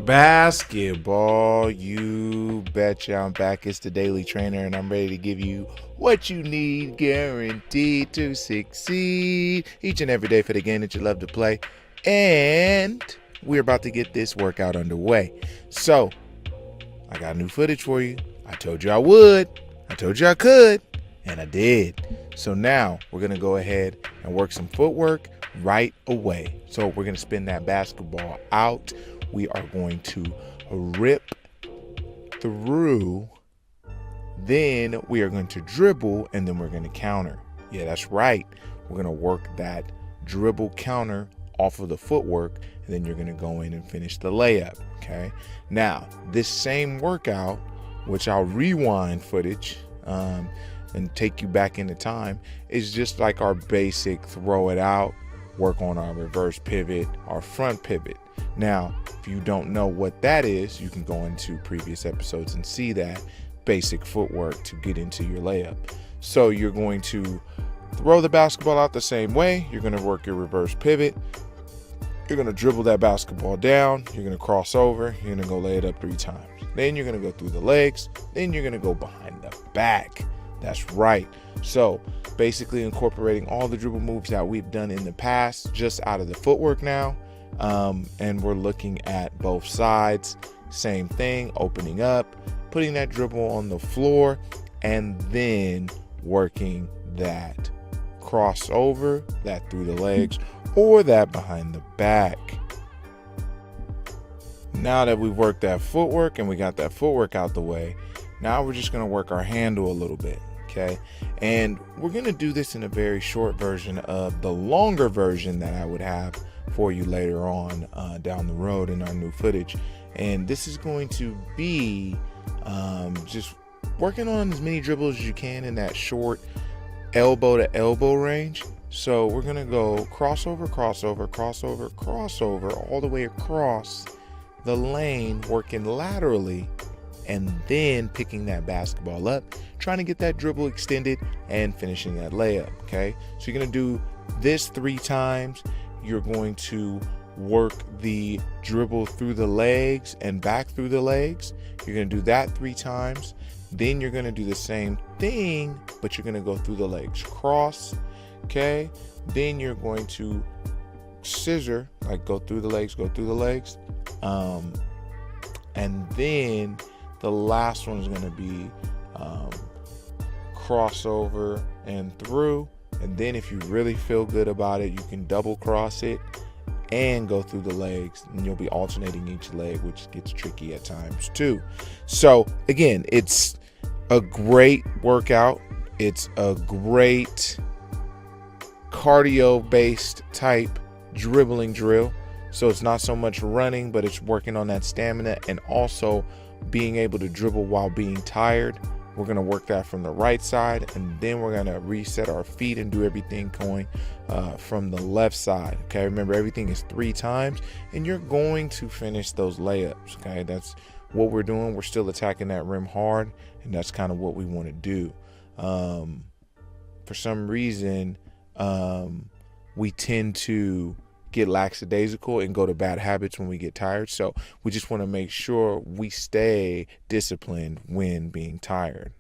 Basketball, you betcha. I'm back. It's the Daily Trainer, and I'm ready to give you what you need, guaranteed to succeed each and every day for the game that you love to play. And we're about to get this workout underway. So, I got new footage for you. I told you I would. I told you I could. And I did. So now we're going to go ahead and work some footwork right away. So we're going to spin that basketball out. We are going to rip through. Then we are going to dribble, and then we're going to counter. Yeah, that's right. We're going to work that dribble counter off of the footwork, and then you're going to go in and finish the layup. Okay. Now, this same workout, which I'll rewind footage and take you back into time, is just like our basic throw it out, work on our reverse pivot, our front pivot. Now, if you don't know what that is, you can go into previous episodes and see that basic footwork to get into your layup. So you're going to throw the basketball out the same way. You're going to work your reverse pivot. You're going to dribble that basketball down. You're going to cross over. You're going to go lay it up 3 times. Then you're going to go through the legs. Then you're going to go behind the back. That's right. So basically incorporating all the dribble moves that we've done in the past, just out of the footwork now. And we're looking at both sides. Same thing, opening up, putting that dribble on the floor, and then working that crossover, that through the legs, or that behind the back. Now that we've worked that footwork and we got that footwork out the way, now we're just going to work our handle a little bit. Okay. And we're going to do this in a very short version of the longer version that I would have for you later on down the road in our new footage. And this is going to be just working on as many dribbles as you can in that short elbow to elbow range. So we're going to go crossover, crossover, crossover, crossover, all the way across the lane, working laterally, and then picking that basketball up, trying to get that dribble extended and finishing that layup. Okay. So you're going to do this 3 times. You're going to work the dribble through the legs and back through the legs. You're going to do that 3 times. Then you're going to do the same thing, but you're going to go through the legs, cross. Okay. Then you're going to scissor, like go through the legs, go through the legs. And then the last one is going to be crossover and through. And then if you really feel good about it, you can double cross it and go through the legs, and you'll be alternating each leg, which gets tricky at times too. So again, it's a great workout. It's a great cardio based type dribbling drill. So it's not so much running, but it's working on that stamina and also being able to dribble while being tired. We're going to work that from the right side, and then we're going to reset our feet and do everything going from the left side. Okay, remember everything is 3 times, and you're going to finish those layups. Okay, that's what we're doing. We're still attacking that rim hard, and that's kind of what we want to do. For some reason, we tend to get lackadaisical and go to bad habits when we get tired. So we just want to make sure we stay disciplined when being tired.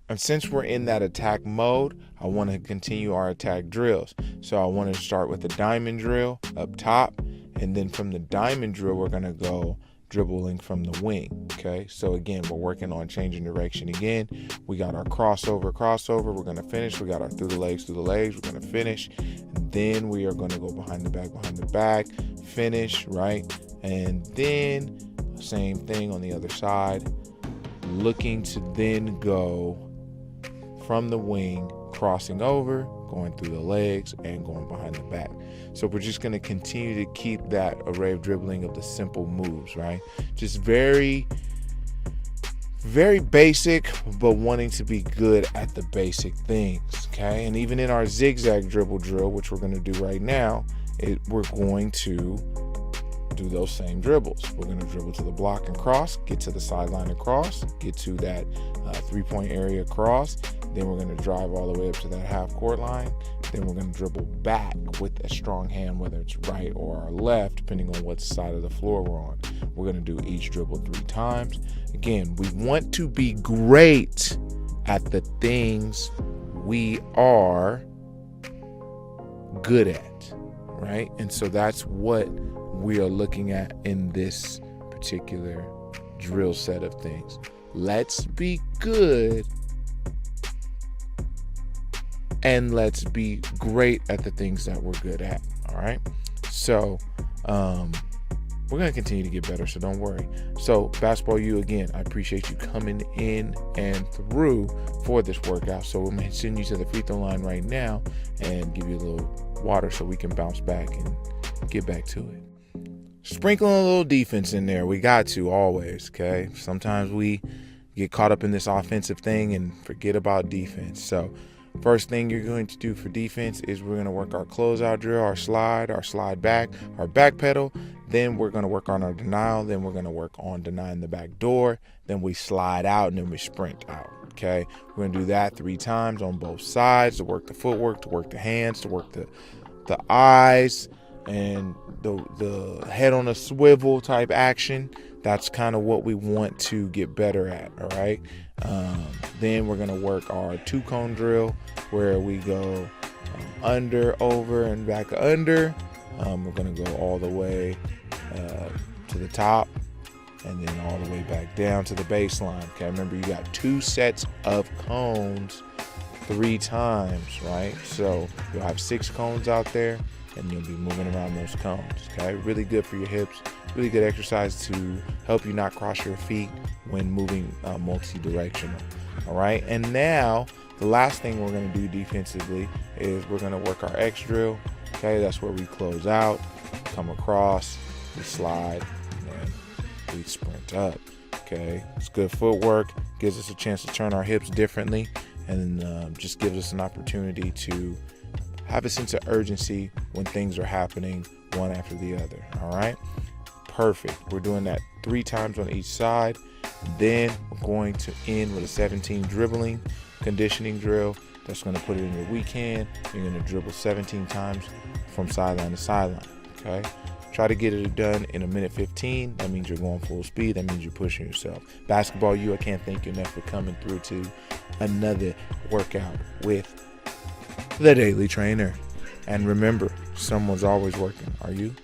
And since we're in that attack mode, I want to continue our attack drills. So I want to start with the diamond drill up top, and then from the diamond drill, we're going to go dribbling from the wing. Okay, so again, we're working on changing direction again. We got our crossover, we're going to finish. We got our through the legs, we're going to finish. And then we are going to go behind the back, finish, right? And then same thing on the other side, looking to then go from the wing, crossing over, going through the legs, and going behind the back. So we're just going to continue to keep that array of dribbling of the simple moves, right? Just very, very basic, but wanting to be good at the basic things, okay? And even in our zigzag dribble drill, which we're going to do right now, we're going to do those same dribbles. We're going to dribble to the block and cross, get to the sideline and cross, get to that 3-point area cross. Then we're going to drive all the way up to that half court line, Then we're going to dribble back with a strong hand, whether it's right or left, depending on what side of the floor we're on. We're going to do each dribble 3 times. Again, we want to be great at the things we are good at, right? And so that's what we are looking at in this particular drill set of things. Let's be good and let's be great at the things that we're good at. All right. So we're going to continue to get better, so don't worry. So Basketball U, again, I appreciate you coming in and through for this workout. So I'm going to send you to the free throw line right now and give you a little water so we can bounce back and get back to it. Sprinkling a little defense in there. We got to always, okay? Sometimes we get caught up in this offensive thing and forget about defense. So first thing you're going to do for defense is we're going to work our closeout drill, our slide back, our back pedal. Then we're going to work on our denial. Then we're going to work on denying the back door. Then we slide out and then we sprint out. Okay, we're going to do that 3 times on both sides to work the footwork, to work the hands, to work the eyes, and the head on a swivel type action. That's kind of what we want to get better at. All right. Then we're going to work our 2-cone drill where we go under, over, and back under. We're going to go all the way to the top and then all the way back down to the baseline. Okay, remember you got 2 sets of cones 3 times, right? So you'll have 6 cones out there and you'll be moving around those cones. Okay, really good for your hips, really good exercise to help you not cross your feet when moving multi-directional. All right, and now the last thing we're going to do defensively is we're going to work our X drill. Okay, that's where we close out, come across, we slide, and then we sprint up. Okay, it's good footwork, gives us a chance to turn our hips differently, and just gives us an opportunity to have a sense of urgency when things are happening one after the other. All right, perfect. We're doing that 3 times on each side. Then we're going to end with a 17 dribbling conditioning drill. That's going to put it in your weak hand. You're going to dribble 17 times from sideline to sideline. Okay, try to get it done in 1:15. That means you're going full speed. That means you're pushing yourself. Basketball U, I can't thank you enough for coming through to another workout with the Daily Trainer. And remember, someone's always working. Are you?